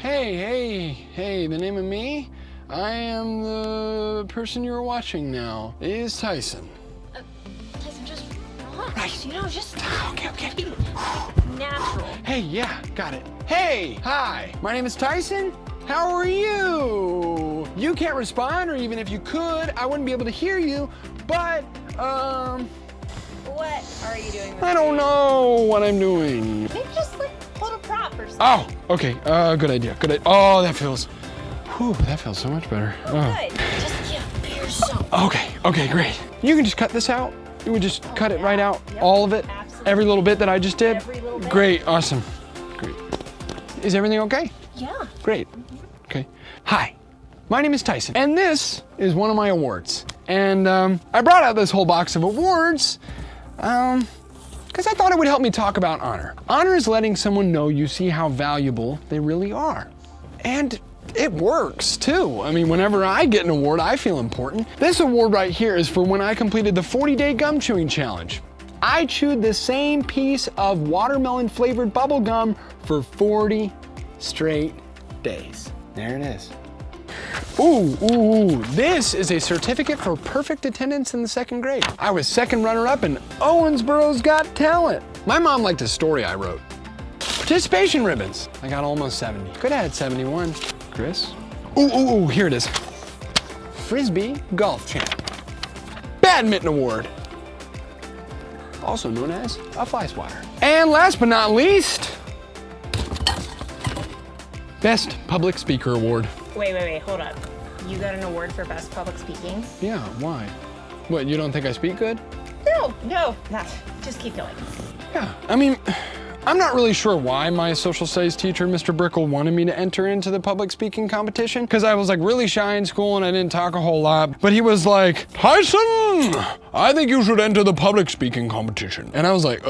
Hey, the name of me? I am the person you're watching now. Is Tyson. Tyson, just relax, Right. just Okay. natural. Hey, yeah, got it. Hey, hi, my name is Tyson. How are you? You can't respond, or even if you could, I wouldn't be able to hear you, but, What are you doing? I don't know what I'm doing. Maybe just hold a prop or something. Oh, okay, good idea, Oh, that feels so much better. Good. Just be yourself. Okay, great. You can just cut this out. You would just cut it right out, Yep, all of it, absolutely. every little bit that I just did. Every little bit. Great, awesome, great. Is everything okay? Yeah. Great. Okay. Hi, my name is Tyson, and this is one of my awards. And I brought out this whole box of awards because I thought it would help me talk about honor. Honor is letting someone know you see how valuable they really are. And it works too. I mean, whenever I get an award, I feel important. This award right here is for when I completed the 40-day gum chewing challenge. I chewed the same piece of watermelon flavored bubble gum for 40 straight days. There it is. Ooh, this is a certificate for perfect attendance in the 2nd grade. I was 2nd runner-up in Owensboro's Got Talent. My mom liked a story I wrote. Participation ribbons. I got almost 70. Could have had 71. Chris? Ooh, here it is. Frisbee golf champ. Badminton award. Also known as a fly swatter. And last but not least, Best Public Speaker Award. Wait, hold up. You got an award for best public speaking? Yeah, why? What, you don't think I speak good? No, just keep going. Yeah, I mean, I'm not really sure why my social studies teacher, Mr. Brickle, wanted me to enter into the public speaking competition, because I was like really shy in school and I didn't talk a whole lot. But he was like, Tyson, I think you should enter the public speaking competition. And I was like,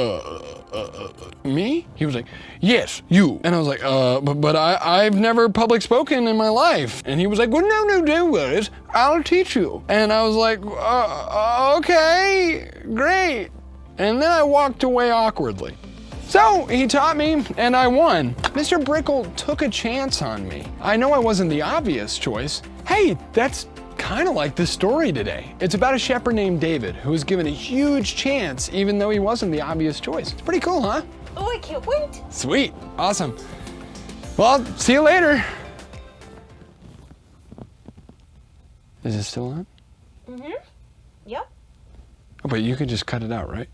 me? He was like, yes, you. And I was like, but I've never public spoken in my life. And he was like, well, no worries, I'll teach you. And I was like, okay, great. And then I walked away awkwardly. So he taught me and I won. Mr. Brickle took a chance on me. I know I wasn't the obvious choice. Hey, that's kind of like this story today. It's about a shepherd named David who was given a huge chance even though he wasn't the obvious choice. It's pretty cool, huh? Oh, I can't wait. Sweet, awesome. Well, see you later. Is it still on? Yep. Oh, but you could just cut it out, right?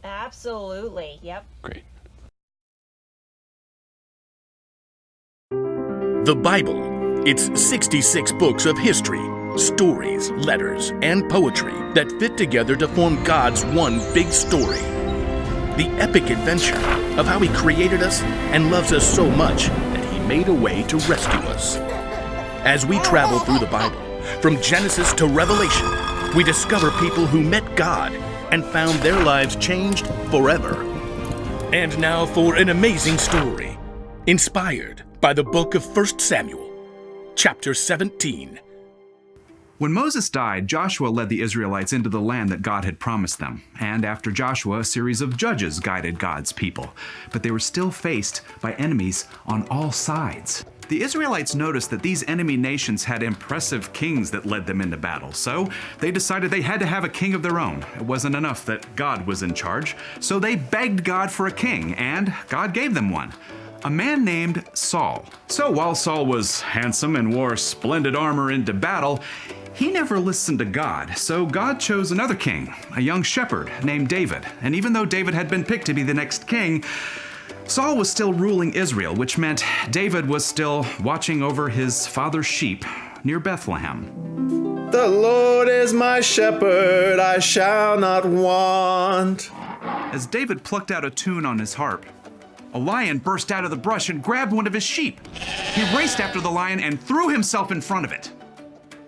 Absolutely. Yep. Great. The Bible. It's 66 books of history, stories, letters, and poetry that fit together to form God's one big story. The epic adventure of how He created us and loves us so much that He made a way to rescue us. As we travel through the Bible, from Genesis to Revelation, we discover people who met God and found their lives changed forever. And now for an amazing story, inspired by the book of 1 Samuel, chapter 17. When Moses died, Joshua led the Israelites into the land that God had promised them. And after Joshua, a series of judges guided God's people. But they were still faced by enemies on all sides. The Israelites noticed that these enemy nations had impressive kings that led them into battle, so they decided they had to have a king of their own. It wasn't enough that God was in charge, so they begged God for a king, and God gave them one. A man named Saul. So while Saul was handsome and wore splendid armor into battle, he never listened to God, so God chose another king, a young shepherd named David. And even though David had been picked to be the next king, Saul was still ruling Israel, which meant David was still watching over his father's sheep near Bethlehem. The Lord is my shepherd, I shall not want. As David plucked out a tune on his harp, a lion burst out of the brush and grabbed one of his sheep. He raced after the lion and threw himself in front of it.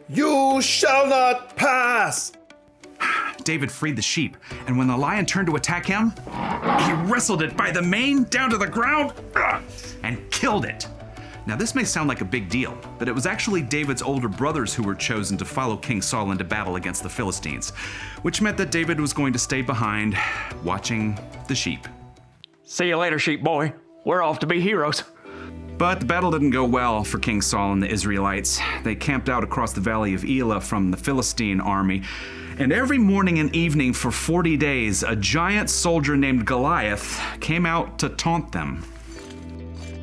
You shall not pass. David freed the sheep, and when the lion turned to attack him, he wrestled it by the mane down to the ground and killed it. Now this may sound like a big deal, but it was actually David's older brothers who were chosen to follow King Saul into battle against the Philistines, which meant that David was going to stay behind, watching the sheep. See you later, sheep boy. We're off to be heroes. But the battle didn't go well for King Saul and the Israelites. They camped out across the valley of Elah from the Philistine army. And every morning and evening for 40 days, a giant soldier named Goliath came out to taunt them.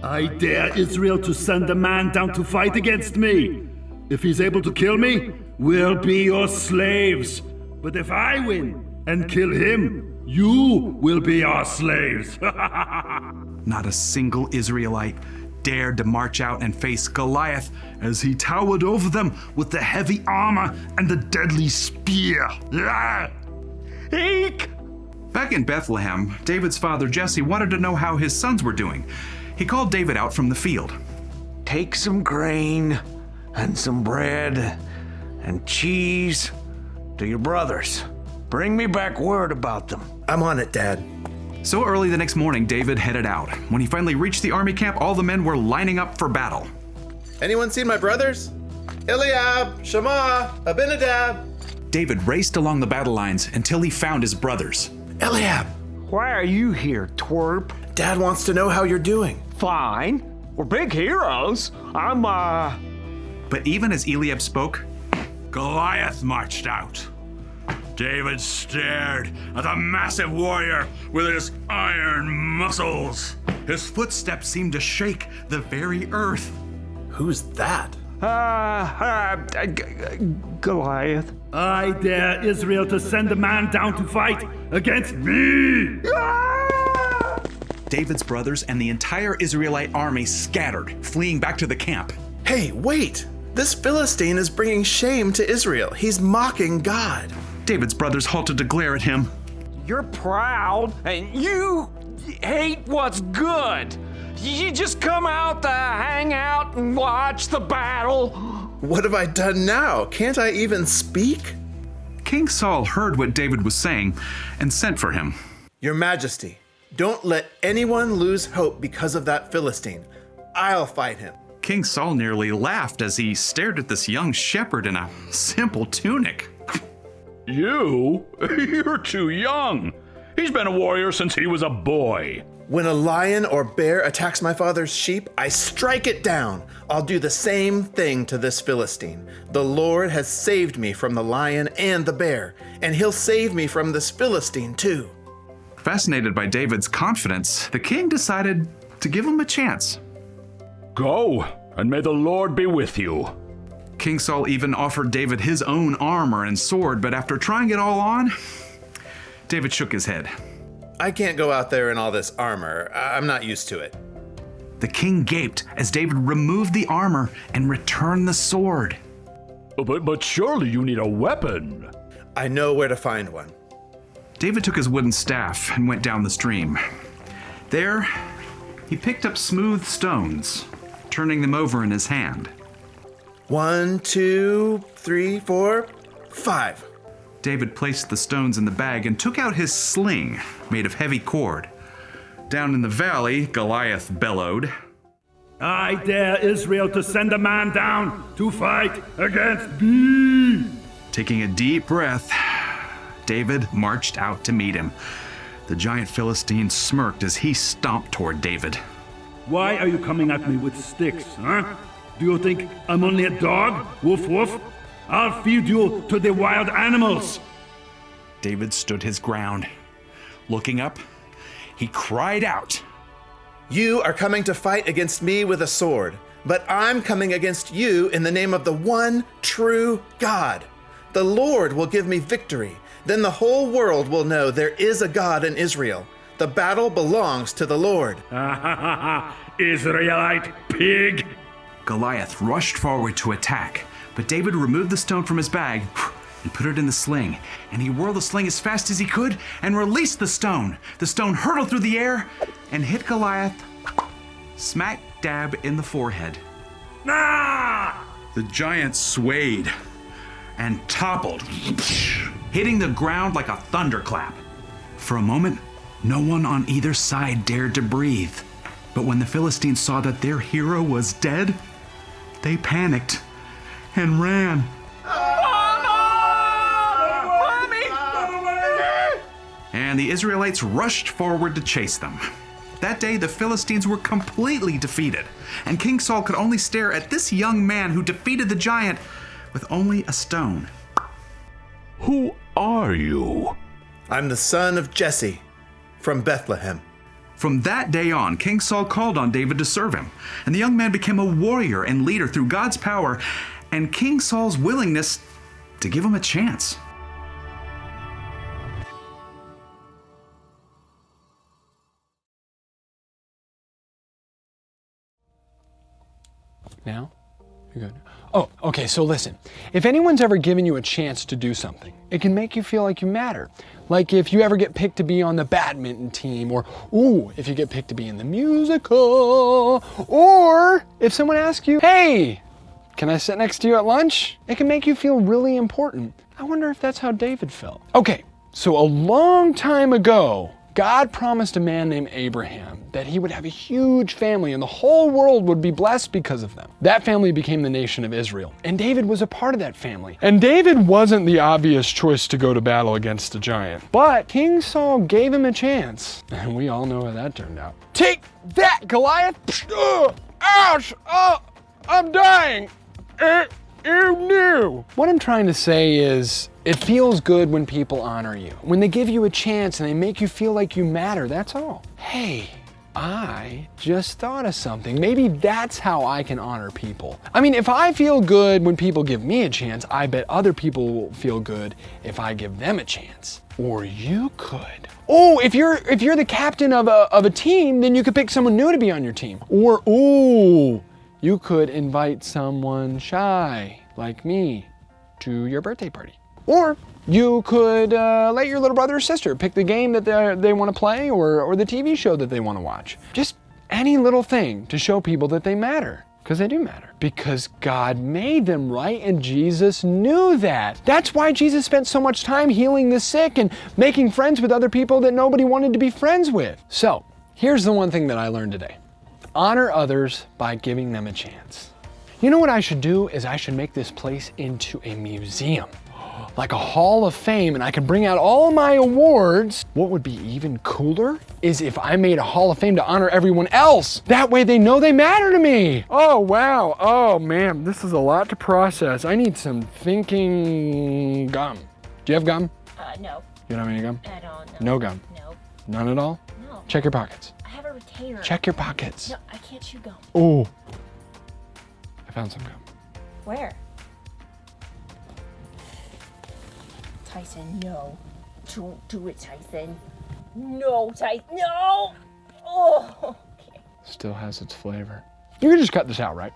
I dare Israel to send a man down to fight against me. If he's able to kill me, we'll be your slaves. But if I win and kill him, you will be our slaves. Not a single Israelite dared to march out and face Goliath as he towered over them with the heavy armor and the deadly spear. Eek! Back in Bethlehem, David's father Jesse wanted to know how his sons were doing. He called David out from the field. Take some grain and some bread and cheese to your brothers. Bring me back word about them. I'm on it, Dad. So early the next morning, David headed out. When he finally reached the army camp, all the men were lining up for battle. Anyone seen my brothers? Eliab, Shammah, Abinadab. David raced along the battle lines until he found his brothers. Eliab, Why are you here, twerp? Dad wants to know how you're doing. Fine. We're big heroes. But even as Eliab spoke, Goliath marched out. David stared at the massive warrior with his iron muscles. His footsteps seemed to shake the very earth. Who's that? Goliath. I dare Israel to send a man down to fight against me. David's brothers and the entire Israelite army scattered, fleeing back to the camp. Hey, wait! This Philistine is bringing shame to Israel. He's mocking God. David's brothers halted to glare at him. You're proud and you hate what's good. You just come out to hang out and watch the battle. What have I done now? Can't I even speak? King Saul heard what David was saying and sent for him. Your Majesty, don't let anyone lose hope because of that Philistine. I'll fight him. King Saul nearly laughed as he stared at this young shepherd in a simple tunic. You? You're too young. He's been a warrior since he was a boy. When a lion or bear attacks my father's sheep, I strike it down. I'll do the same thing to this Philistine. The Lord has saved me from the lion and the bear, and he'll save me from this Philistine too. Fascinated by David's confidence, the king decided to give him a chance. Go, and may the Lord be with you. King Saul even offered David his own armor and sword, but after trying it all on, David shook his head. I can't go out there in all this armor. I'm not used to it. The king gaped as David removed the armor and returned the sword. But surely you need a weapon. I know where to find one. David took his wooden staff and went down the stream. There, he picked up smooth stones, turning them over in his hand. 1, 2, 3, 4, 5. David placed the stones in the bag and took out his sling, made of heavy cord. Down in the valley, Goliath bellowed, I dare Israel to send a man down to fight against me. Taking a deep breath, David marched out to meet him. The giant Philistine smirked as he stomped toward David. Why are you coming at me with sticks, huh? Do you think I'm only a dog? Woof woof. I'll feed you to the wild animals. David stood his ground. Looking up, he cried out, You are coming to fight against me with a sword, but I'm coming against you in the name of the one true God. The Lord will give me victory. Then the whole world will know there is a God in Israel. The battle belongs to the Lord. Israelite pig. Goliath rushed forward to attack, but David removed the stone from his bag and put it in the sling, and he whirled the sling as fast as he could and released the stone. The stone hurtled through the air and hit Goliath smack dab in the forehead. Ah! The giant swayed and toppled, hitting the ground like a thunderclap. For a moment, no one on either side dared to breathe. But when the Philistines saw that their hero was dead, they panicked and ran. And the Israelites rushed forward to chase them. That day, the Philistines were completely defeated, and King Saul could only stare at this young man who defeated the giant with only a stone. Who are you? I'm the son of Jesse from Bethlehem. From that day on, King Saul called on David to serve him, and the young man became a warrior and leader through God's power and King Saul's willingness to give him a chance. Now? You're good. Oh, okay, so listen. If anyone's ever given you a chance to do something, it can make you feel like you matter. Like if you ever get picked to be on the badminton team, or, ooh, if you get picked to be in the musical, or if someone asks you, hey, can I sit next to you at lunch? It can make you feel really important. I wonder if that's how David felt. Okay, so a long time ago, God promised a man named Abraham that he would have a huge family and the whole world would be blessed because of them. That family became the nation of Israel, and David was a part of that family. And David wasn't the obvious choice to go to battle against a giant, but King Saul gave him a chance, and we all know how that turned out. Take that, Goliath! Ouch! Oh, I'm dying! You knew! What I'm trying to say is, it feels good when people honor you. When they give you a chance and they make you feel like you matter, that's all. Hey, I just thought of something. Maybe that's how I can honor people. I mean, if I feel good when people give me a chance, I bet other people will feel good if I give them a chance. Or you could. Oh, if you're the captain of a team, then you could pick someone new to be on your team. Or, ooh, you could invite someone shy, like me, to your birthday party. Or you could let your little brother or sister pick the game that they want to play or the TV show that they want to watch. Just any little thing to show people that they matter, because they do matter. Because God made them, right? And Jesus knew that. That's why Jesus spent so much time healing the sick and making friends with other people that nobody wanted to be friends with. So here's the one thing that I learned today. Honor others by giving them a chance. You know what I should do is I should make this place into a museum, like a hall of fame, and I could bring out all my awards. What would be even cooler is if I made a hall of fame to honor everyone else. That way they know they matter to me. Oh, wow. Oh, man, this is a lot to process. I need some thinking gum. Do you have gum? No. You don't have any gum? I don't know. No gum? No. None at all? No. Check your pockets. I have a retainer. Check your pockets. No, I can't chew gum. Oh, I found some gum. Where? Tyson, no. Don't do it, Tyson. No, Tyson, no! Oh, okay. Still has its flavor. You can just cut this out, right?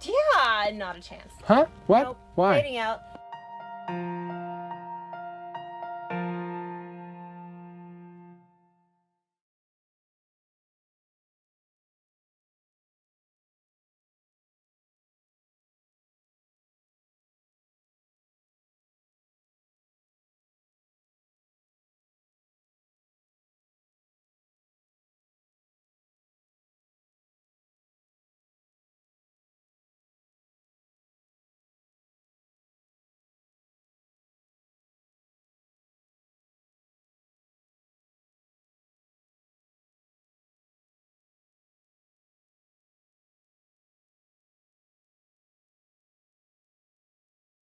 Yeah, not a chance. Huh? What? Nope. Why? Fading out.